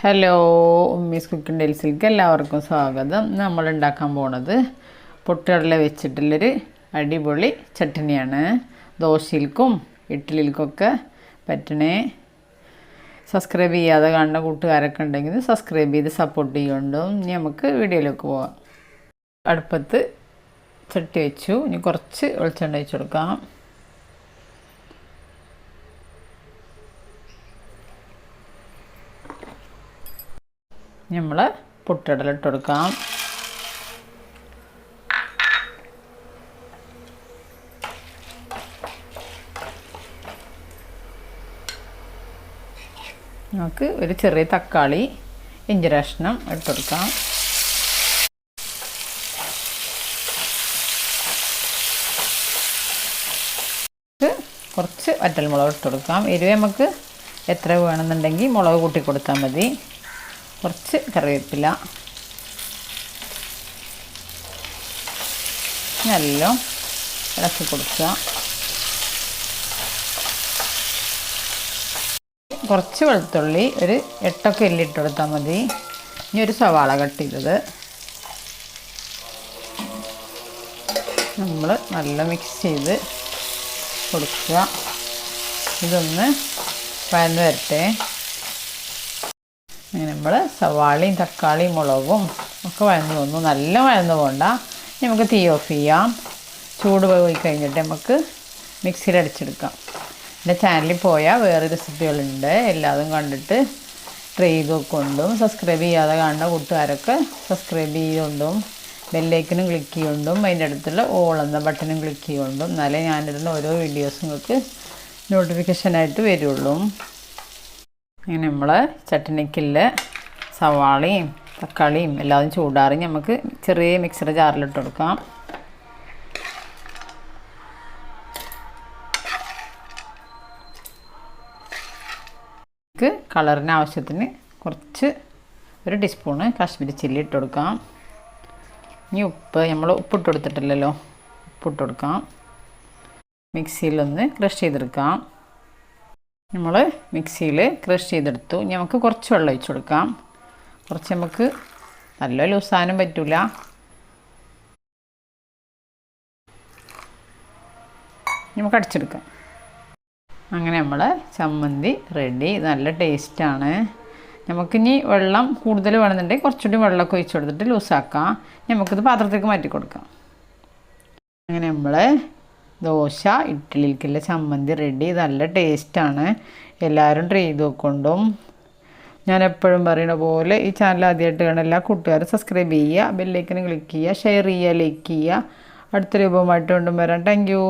Hello, Ummis cooking ഡെയിൽസിലേക്ക് എല്ലാവർക്കും സ്വാഗതം. നമ്മൾ ഉണ്ടാക്കാൻ പോണത് പൊട്ടുകടല വെച്ചിട്ടുള്ളൊരു അടിപൊളി ചട്നിയാണ്. ദോശയിൽക്കും ഇഡ്ഡലിയിൽക്കൊക്കെ പറ്റണേ. സബ്സ്ക്രൈബ് ചെയ്യാതെ കാണുന്ന കൂട്ടുകാരൊക്കെ ഉണ്ടെങ്കിൽ സബ്സ്ക്രൈബ് ചെയ്ത് സപ്പോർട്ട് ചെയ്യുന്നുണ്ടും. ഇനി നമുക്ക് വീഡിയോയിലേക്ക് പോവാം. അടുപ്പത്ത് ചട്ടി വെച്ചു. ഇനി കുറച്ച് വെളിച്ചെണ്ണ ഒഴിച്ച് കൊടുക്കാം. നമ്മൾ പൊട്ടുകടല ഇട്ട് കൊടുക്കാം. നമുക്ക് ഒരു ചെറിയ തക്കാളി ഇഞ്ചി കഷ്ണം ഇട്ട് കൊടുക്കാം. കുറച്ച് വറ്റൽമുളക് ഇട്ട് കൊടുക്കാം. എരിവ് നമുക്ക് എത്ര വേണമെന്നുണ്ടെങ്കിൽ മുളക് കൂട്ടി കൊടുത്താൽ മതി. കുറച്ച് കറിവേപ്പില, നല്ല ഇളക്കി കൊടുക്കുക. കുറച്ച് വെളുത്തുള്ളി ഒരു 8 എല്ലിട്ട് കൊടുത്താൽ മതി. ഇനി ഒരു സവാള കട്ട് ചെയ്തത് നമ്മൾ നല്ല മിക്സ് ചെയ്ത് കൊടുക്കുക. ഇതൊന്ന് വഴന്ന് വരട്ടെ. അങ്ങനെ നമ്മൾ സവാളയും തക്കാളിയും മുളകും ഒക്കെ വഴന്ന് വന്നു. നല്ല വഴന്ന് പോകണ്ട. നമുക്ക് തീ ഓഫ് ചെയ്യാം. ചൂട് പോയി കഴിഞ്ഞിട്ട് നമുക്ക് മിക്സിയിൽ അടിച്ചെടുക്കാം. എൻ്റെ ചാനലിൽ പോയാൽ വേറെ റെസിപ്പികളുണ്ട്. എല്ലാതും കണ്ടിട്ട് ട്രൈ ചെയ്തുകൊണ്ടും സബ്സ്ക്രൈബ് ചെയ്യാതെ കാണുന്ന കൂട്ടുകാരൊക്കെ സബ്സ്ക്രൈബ് ചെയ്തുകൊണ്ടും ബെല്ലൈക്കനും ക്ലിക്ക് ചെയ്യുകൊണ്ടും അതിൻ്റെ അടുത്തുള്ള ഓൾ എന്ന ബട്ടണും ക്ലിക്ക് ചെയ്യുകൊണ്ടും എന്നാലേ ഞാനിടുന്ന ഓരോ വീഡിയോസും നിങ്ങൾക്ക് നോട്ടിഫിക്കേഷനായിട്ട് വരുള്ളൂ. അങ്ങനെ നമ്മൾ ചട്നിക്കുള്ള സവാളയും തക്കാളിയും എല്ലാതും ചൂടാറി നമുക്ക് ചെറിയ മിക്സറുടെ ജാറിലിട്ട് കൊടുക്കാം. കളറിന് ആവശ്യത്തിന് കുറച്ച് ഒരു ടീസ്പൂണ് കാശ്മീരി ചില്ലി ഇട്ട് കൊടുക്കാം. ഇനി ഉപ്പ് നമ്മൾ ഉപ്പിട്ട് കൊടുത്തിട്ടില്ലല്ലോ, ഉപ്പിട്ട് കൊടുക്കാം. മിക്സിയിലൊന്ന് ക്രഷ് ചെയ്തെടുക്കാം. നമ്മൾ മിക്സിയിൽ ക്രഷ് ചെയ്തെടുത്തു. ഇനി നമുക്ക് കുറച്ച് വെള്ളം ഒഴിച്ച് കൊടുക്കാം. കുറച്ച് നമുക്ക് നല്ല ലൂസാനും പറ്റില്ല. നമുക്ക് അടിച്ചെടുക്കാം. അങ്ങനെ നമ്മൾ ചമ്മന്തി റെഡി. നല്ല ടേസ്റ്റാണ്. നമുക്കിനി വെള്ളം കൂടുതൽ വേണമെന്നുണ്ടെങ്കിൽ കുറച്ചുകൂടി വെള്ളമൊക്കെ ഒഴിച്ച് കൊടുത്തിട്ട് ലൂസാക്കാം. നമുക്കിത് പാത്രത്തേക്ക് മാറ്റി കൊടുക്കാം. അങ്ങനെ നമ്മൾ ദോശ ഇഡ്ഡലിക്കുള്ള ചമ്മന്തി റെഡി. നല്ല ടേസ്റ്റാണ്. എല്ലാവരും ട്രൈ ചെയ്ത് നോക്കൊണ്ടും. ഞാൻ എപ്പോഴും പറയുന്ന പോലെ ഈ ചാനൽ ആദ്യമായിട്ട് കാണുന്ന എല്ലാ കൂട്ടുകാരും സബ്സ്ക്രൈബ് ചെയ്യുക, ബെല്ലൈക്കനും ക്ലിക്ക് ചെയ്യുക, ഷെയർ ചെയ്യുക, ലൈക്ക് ചെയ്യുക. അടുത്ത രൂപമായിട്ട് കൊണ്ടും വരാം. Thank you.